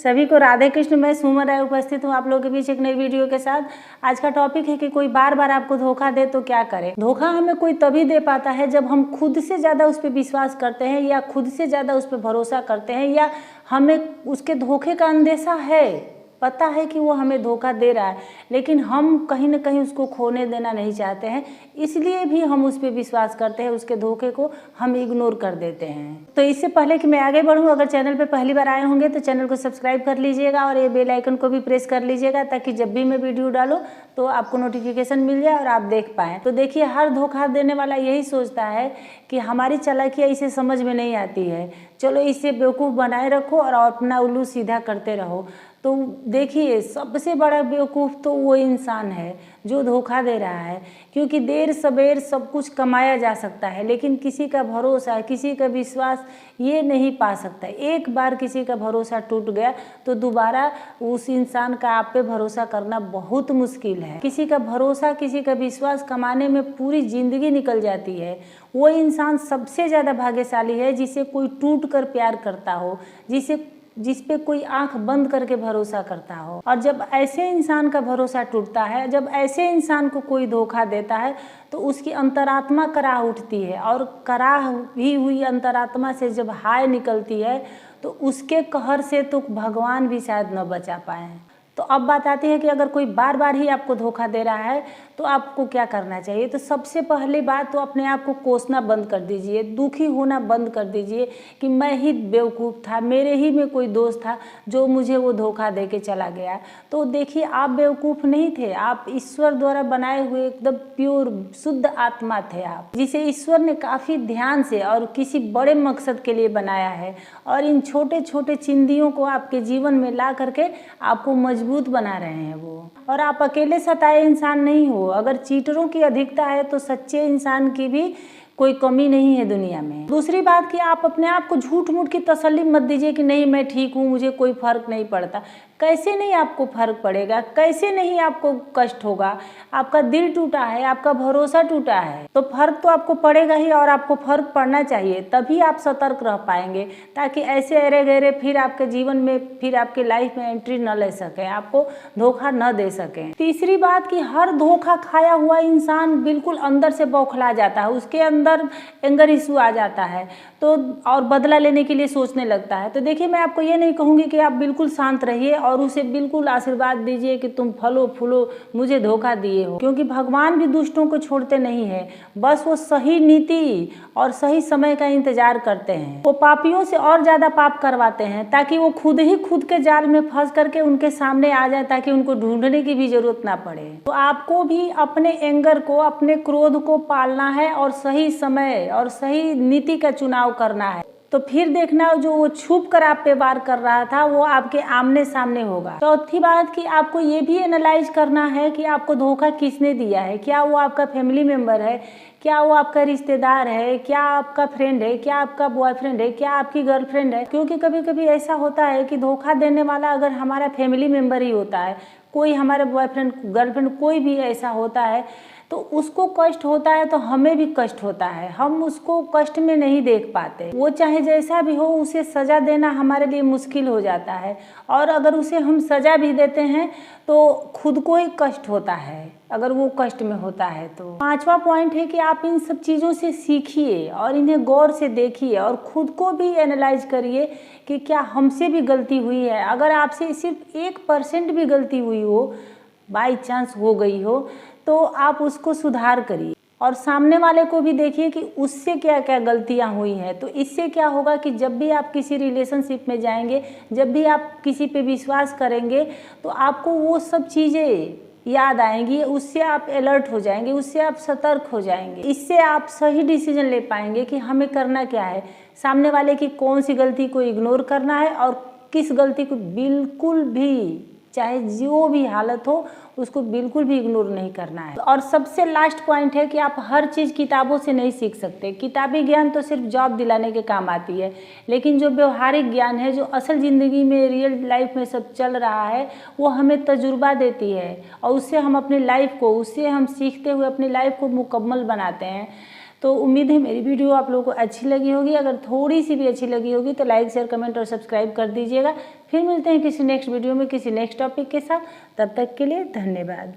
सभी को राधे कृष्ण। मैं सुमन राय उपस्थित हूँ आप लोगों के बीच एक नई वीडियो के साथ। आज का टॉपिक है कि कोई बार बार आपको धोखा दे तो क्या करें। धोखा हमें कोई तभी दे पाता है जब हम खुद से ज़्यादा उस पर विश्वास करते हैं या खुद से ज़्यादा उस पर भरोसा करते हैं या हमें उसके धोखे का अंदेशा है, पता है कि वो हमें धोखा दे रहा है, लेकिन हम कहीं ना कहीं उसको खोने देना नहीं चाहते हैं, इसलिए भी हम उस पर विश्वास करते हैं, उसके धोखे को हम इग्नोर कर देते हैं। तो इससे पहले कि मैं आगे बढ़ूं, अगर चैनल पे पहली बार आए होंगे तो चैनल को सब्सक्राइब कर लीजिएगा और ये बेल आइकन को भी प्रेस कर लीजिएगा ताकि जब भी मैं वीडियो डालूँ तो आपको नोटिफिकेशन मिल जाए और आप देख पाएँ। तो देखिए, हर धोखा देने वाला यही सोचता है कि हमारी चालाकियाँ इसे समझ में नहीं आती है, चलो इसे बेवकूफ़ बनाए रखो और अपना उल्लू सीधा करते रहो। तो देखिए, सबसे बड़ा बेवकूफ़ तो वो इंसान है जो धोखा दे रहा है, क्योंकि देर सबेर सब कुछ कमाया जा सकता है, लेकिन किसी का भरोसा, किसी का विश्वास ये नहीं पा सकता। एक बार किसी का भरोसा टूट गया तो दोबारा उस इंसान का आप पे भरोसा करना बहुत मुश्किल है। किसी का भरोसा, किसी का विश्वास कमाने में पूरी ज़िंदगी निकल जाती है। वो इंसान सबसे ज़्यादा भाग्यशाली है जिसे कोई टूट कर प्यार करता हो, जिस पे कोई आंख बंद करके भरोसा करता हो। और जब ऐसे इंसान का भरोसा टूटता है, जब ऐसे इंसान को कोई धोखा देता है, तो उसकी अंतरात्मा कराह उठती है, और कराह भी हुई अंतरात्मा से जब हाय निकलती है तो उसके कहर से तो भगवान भी शायद न बचा पाए। तो अब बात आती है कि अगर कोई बार बार ही आपको धोखा दे रहा है तो आपको क्या करना चाहिए। तो सबसे पहली बात तो अपने आप को कोसना बंद कर दीजिए, दुखी होना बंद कर दीजिए कि मैं ही बेवकूफ़ था, मेरे ही में कोई दोस्त था जो मुझे वो धोखा दे के चला गया। तो देखिए, आप बेवकूफ़ नहीं थे, आप ईश्वर द्वारा बनाए हुए एकदम प्योर शुद्ध आत्मा थे आप, जिसे ईश्वर ने काफ़ी ध्यान से और किसी बड़े मकसद के लिए बनाया है, और इन छोटे छोटे चिंदियों को आपके जीवन में ला करके आपको मजबूत बना रहे हैं वो। और आप अकेले सताए इंसान नहीं हो। अगर चीटरों की अधिकता है तो सच्चे इंसान की भी कोई कमी नहीं है दुनिया में। दूसरी बात कि आप अपने आप को झूठ मूठ की तसल्ली मत दीजिए कि नहीं मैं ठीक हूँ, मुझे कोई फर्क नहीं पड़ता। कैसे नहीं आपको फर्क पड़ेगा, कैसे नहीं आपको कष्ट होगा। आपका दिल टूटा है, आपका भरोसा टूटा है, तो फर्क तो आपको पड़ेगा ही, और आपको फर्क पड़ना चाहिए, तभी आप सतर्क रह पाएंगे, ताकि ऐसे अरे गहरे फिर आपके जीवन में, फिर आपके लाइफ में एंट्री न ले सकें, आपको धोखा न दे सकें। तीसरी बात कि हर धोखा खाया हुआ इंसान बिल्कुल अंदर से बौखला जाता है, उसके अंदर एंगर इशू आ जाता है, तो और बदला लेने के लिए सोचने लगता है। तो देखिए, मैं आपको ये नहीं कहूँगी कि आप बिल्कुल शांत रहिए और उसे बिल्कुल आशीर्वाद दीजिए कि तुम फलो फूलो, मुझे धोखा दिए हो, क्योंकि भगवान भी दुष्टों को छोड़ते नहीं है। बस वो सही नीति और सही समय का इंतजार करते हैं। वो पापियों से और ज़्यादा पाप करवाते हैं ताकि वो खुद ही खुद के जाल में फंस करके उनके सामने आ जाए, ताकि उनको ढूंढने की भी जरूरत ना पड़े। तो आपको भी अपने एंगर को, अपने क्रोध को पालना है और सही समय और सही नीति का चुनाव करना है। तो फिर देखना, जो वो छुप कर आप पे वार कर रहा था वो आपके आमने सामने होगा। चौथी बात कि आपको ये भी एनालाइज करना है कि आपको धोखा किसने दिया है। क्या वो आपका फैमिली मेम्बर है, क्या वो आपका रिश्तेदार है, क्या आपका फ्रेंड है, क्या आपका बॉयफ्रेंड है, क्या आपकी गर्लफ्रेंड है। क्योंकि कभी कभी ऐसा होता है कि धोखा देने वाला अगर हमारा फैमिली मेम्बर ही होता है, कोई हमारे बॉयफ्रेंड गर्लफ्रेंड कोई भी ऐसा होता है, तो उसको कष्ट होता है तो हमें भी कष्ट होता है, हम उसको कष्ट में नहीं देख पाते। वो चाहे जैसा भी हो, उसे सज़ा देना हमारे लिए मुश्किल हो जाता है, और अगर उसे हम सज़ा भी देते हैं तो खुद को ही कष्ट होता है अगर वो कष्ट में होता है। तो पांचवा पॉइंट है कि आप इन सब चीज़ों से सीखिए और इन्हें गौर से देखिए और खुद को भी एनालाइज करिए कि क्या हमसे भी गलती हुई है। अगर आपसे सिर्फ 1% भी गलती हुई हो, बाई चांस हो गई हो, तो आप उसको सुधार करिए और सामने वाले को भी देखिए कि उससे क्या क्या गलतियां हुई हैं। तो इससे क्या होगा कि जब भी आप किसी रिलेशनशिप में जाएंगे, जब भी आप किसी पे विश्वास करेंगे, तो आपको वो सब चीज़ें याद आएंगी, उससे आप अलर्ट हो जाएंगे, उससे आप सतर्क हो जाएंगे। इससे आप सही डिसीजन ले पाएंगे कि हमें करना क्या है, सामने वाले की कौन सी गलती को इग्नोर करना है और किस गलती को बिल्कुल भी, चाहे जो भी हालत हो, उसको बिल्कुल भी इग्नोर नहीं करना है। और सबसे लास्ट पॉइंट है कि आप हर चीज़ किताबों से नहीं सीख सकते। किताबी ज्ञान तो सिर्फ जॉब दिलाने के काम आती है, लेकिन जो व्यवहारिक ज्ञान है, जो असल ज़िंदगी में, रियल लाइफ में सब चल रहा है, वो हमें तजुर्बा देती है और उससे हम अपनी लाइफ को, उससे हम सीखते हुए अपनी लाइफ को मुकम्मल बनाते हैं। तो उम्मीद है मेरी वीडियो आप लोगों को अच्छी लगी होगी। अगर थोड़ी सी भी अच्छी लगी होगी तो लाइक, शेयर, कमेंट और सब्सक्राइब कर दीजिएगा। फिर मिलते हैं किसी नेक्स्ट वीडियो में किसी नेक्स्ट टॉपिक के साथ। तब तक के लिए धन्यवाद।